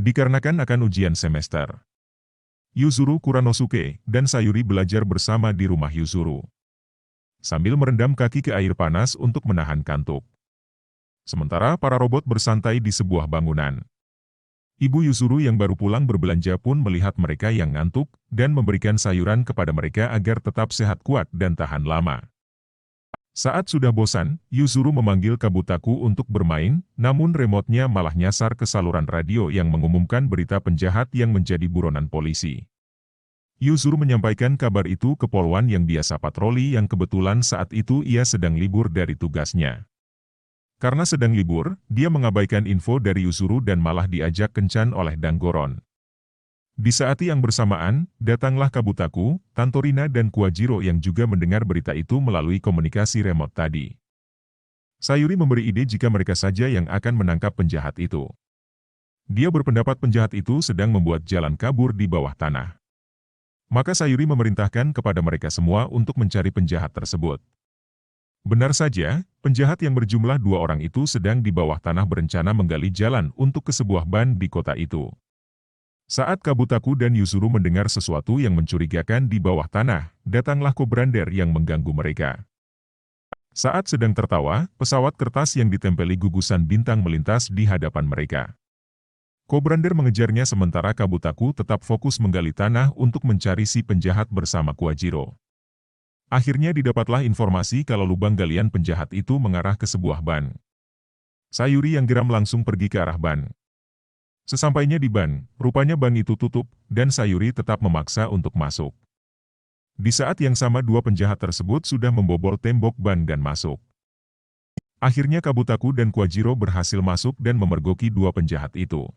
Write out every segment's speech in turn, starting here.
Dikarenakan akan ujian semester, Yuzuru Kuranosuke dan Sayuri belajar bersama di rumah Yuzuru, sambil merendam kaki ke air panas untuk menahan kantuk. Sementara para robot bersantai di sebuah bangunan. Ibu Yuzuru yang baru pulang berbelanja pun melihat mereka yang ngantuk dan memberikan sayuran kepada mereka agar tetap sehat kuat dan tahan lama. Saat sudah bosan, Yuzuru memanggil Kabutaku untuk bermain, namun remote-nya malah nyasar ke saluran radio yang mengumumkan berita penjahat yang menjadi buronan polisi. Yuzuru menyampaikan kabar itu ke Polwan yang biasa patroli yang kebetulan saat itu ia sedang libur dari tugasnya. Karena sedang libur, dia mengabaikan info dari Yuzuru dan malah diajak kencan oleh Danggoron. Di saat yang bersamaan, datanglah Kabutaku, Tantorina dan Kuajiro yang juga mendengar berita itu melalui komunikasi remote tadi. Sayuri memberi ide jika mereka saja yang akan menangkap penjahat itu. Dia berpendapat penjahat itu sedang membuat jalan kabur di bawah tanah. Maka Sayuri memerintahkan kepada mereka semua untuk mencari penjahat tersebut. Benar saja, penjahat yang berjumlah 2 orang itu sedang di bawah tanah berencana menggali jalan untuk ke sebuah ban di kota itu. Saat Kabutaku dan Yuzuru mendengar sesuatu yang mencurigakan di bawah tanah, datanglah Kobrander yang mengganggu mereka. Saat sedang tertawa, pesawat kertas yang ditempeli gugusan bintang melintas di hadapan mereka. Kobrander mengejarnya sementara Kabutaku tetap fokus menggali tanah untuk mencari si penjahat bersama Kuajiro. Akhirnya didapatlah informasi kalau lubang galian penjahat itu mengarah ke sebuah ban. Sayuri yang geram langsung pergi ke arah ban. Sesampainya di ban, rupanya ban itu tutup, dan Sayuri tetap memaksa untuk masuk. Di saat yang sama 2 penjahat tersebut sudah membobol tembok ban dan masuk. Akhirnya Kabutaku dan Kuajiro berhasil masuk dan memergoki 2 penjahat itu.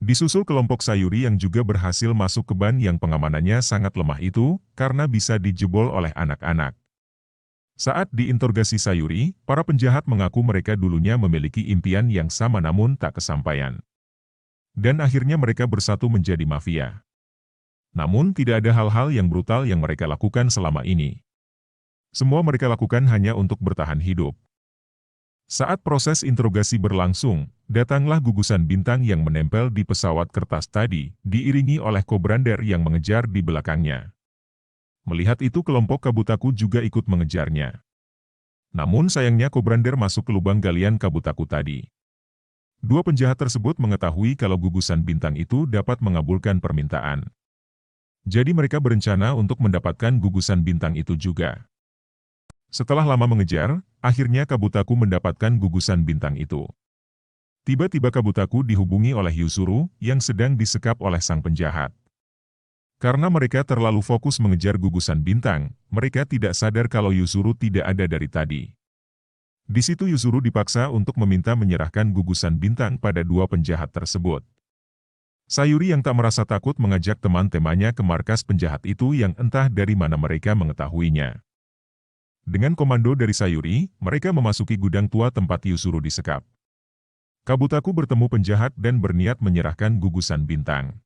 Disusul kelompok Sayuri yang juga berhasil masuk ke ban yang pengamanannya sangat lemah itu, karena bisa dijebol oleh anak-anak. Saat diinterogasi Sayuri, para penjahat mengaku mereka dulunya memiliki impian yang sama namun tak kesampaian. Dan akhirnya mereka bersatu menjadi mafia. Namun tidak ada hal-hal yang brutal yang mereka lakukan selama ini. Semua mereka lakukan hanya untuk bertahan hidup. Saat proses interogasi berlangsung, datanglah gugusan bintang yang menempel di pesawat kertas tadi, diiringi oleh Kobrander yang mengejar di belakangnya. Melihat itu kelompok Kabutaku juga ikut mengejarnya. Namun sayangnya Kobrander masuk ke lubang galian Kabutaku tadi. 2 penjahat tersebut mengetahui kalau gugusan bintang itu dapat mengabulkan permintaan. Jadi mereka berencana untuk mendapatkan gugusan bintang itu juga. Setelah lama mengejar, akhirnya Kabutaku mendapatkan gugusan bintang itu. Tiba-tiba Kabutaku dihubungi oleh Yuzuru yang sedang disekap oleh sang penjahat. Karena mereka terlalu fokus mengejar gugusan bintang, mereka tidak sadar kalau Yuzuru tidak ada dari tadi. Di situ Yuzuru dipaksa untuk meminta menyerahkan gugusan bintang pada 2 penjahat tersebut. Sayuri yang tak merasa takut mengajak teman-temannya ke markas penjahat itu yang entah dari mana mereka mengetahuinya. Dengan komando dari Sayuri, mereka memasuki gudang tua tempat Yuzuru disekap. Kabutaku bertemu penjahat dan berniat menyerahkan gugusan bintang.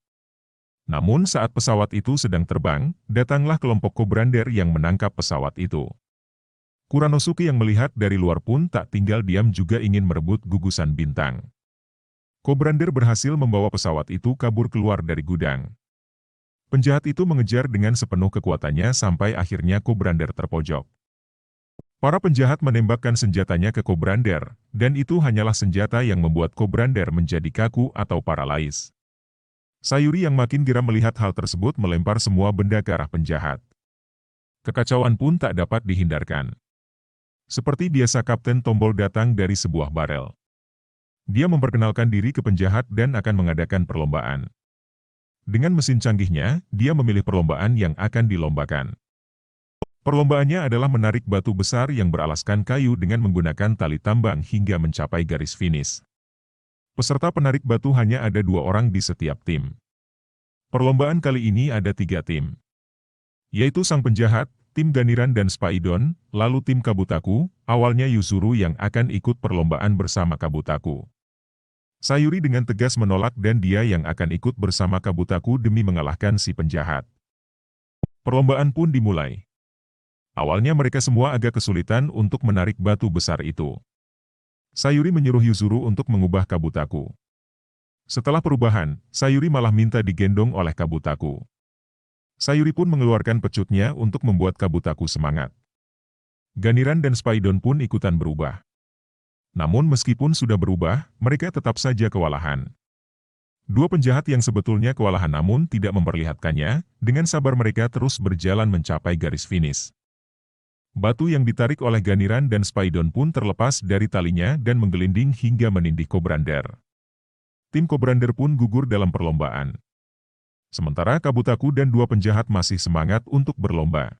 Namun saat pesawat itu sedang terbang, datanglah kelompok Kobrander yang menangkap pesawat itu. Kuranosuke yang melihat dari luar pun tak tinggal diam juga ingin merebut gugusan bintang. Kobrander berhasil membawa pesawat itu kabur keluar dari gudang. Penjahat itu mengejar dengan sepenuh kekuatannya sampai akhirnya Kobrander terpojok. Para penjahat menembakkan senjatanya ke Kobrander, dan itu hanyalah senjata yang membuat Kobrander menjadi kaku atau paralais. Sayuri yang makin geram melihat hal tersebut melempar semua benda ke arah penjahat. Kekacauan pun tak dapat dihindarkan. Seperti biasa Kapten Tombol datang dari sebuah barel. Dia memperkenalkan diri ke penjahat dan akan mengadakan perlombaan. Dengan mesin canggihnya, dia memilih perlombaan yang akan dilombakan. Perlombaannya adalah menarik batu besar yang beralaskan kayu dengan menggunakan tali tambang hingga mencapai garis finish. Peserta penarik batu hanya ada 2 orang di setiap tim. Perlombaan kali ini ada 3 tim. Yaitu sang penjahat, tim Ganiran dan Spaidon, lalu tim Kabutaku, awalnya Yuzuru yang akan ikut perlombaan bersama Kabutaku. Sayuri dengan tegas menolak dan dia yang akan ikut bersama Kabutaku demi mengalahkan si penjahat. Perlombaan pun dimulai. Awalnya mereka semua agak kesulitan untuk menarik batu besar itu. Sayuri menyuruh Yuzuru untuk mengubah Kabutaku. Setelah perubahan, Sayuri malah minta digendong oleh Kabutaku. Sayuri pun mengeluarkan pecutnya untuk membuat Kabutaku semangat. Ganiran dan Spidon pun ikutan berubah. Namun meskipun sudah berubah, mereka tetap saja kewalahan. Dua penjahat yang sebetulnya kewalahan namun tidak memperlihatkannya, dengan sabar mereka terus berjalan mencapai garis finish. Batu yang ditarik oleh Ganiran dan Spidon pun terlepas dari talinya dan menggelinding hingga menindih Kobrander. Tim Kobrander pun gugur dalam perlombaan. Sementara Kabutaku dan dua penjahat masih semangat untuk berlomba.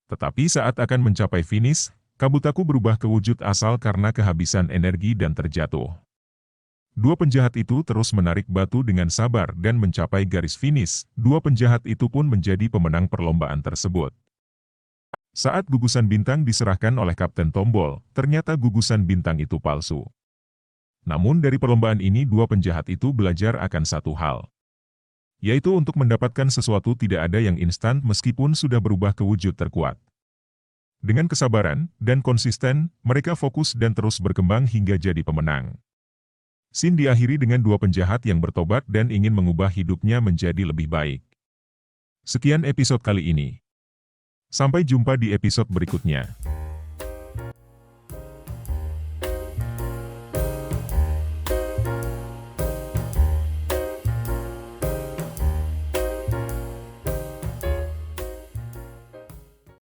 Tetapi saat akan mencapai finish, Kabutaku berubah ke wujud asal karena kehabisan energi dan terjatuh. Dua penjahat itu terus menarik batu dengan sabar dan mencapai garis finish. Dua penjahat itu pun menjadi pemenang perlombaan tersebut. Saat gugusan bintang diserahkan oleh Kapten Tombol, ternyata gugusan bintang itu palsu. Namun dari perlombaan ini dua penjahat itu belajar akan satu hal. Yaitu untuk mendapatkan sesuatu tidak ada yang instan meskipun sudah berubah ke wujud terkuat. Dengan kesabaran dan konsisten, mereka fokus dan terus berkembang hingga jadi pemenang. Scene diakhiri dengan dua penjahat yang bertobat dan ingin mengubah hidupnya menjadi lebih baik. Sekian episode kali ini. Sampai jumpa di episode berikutnya.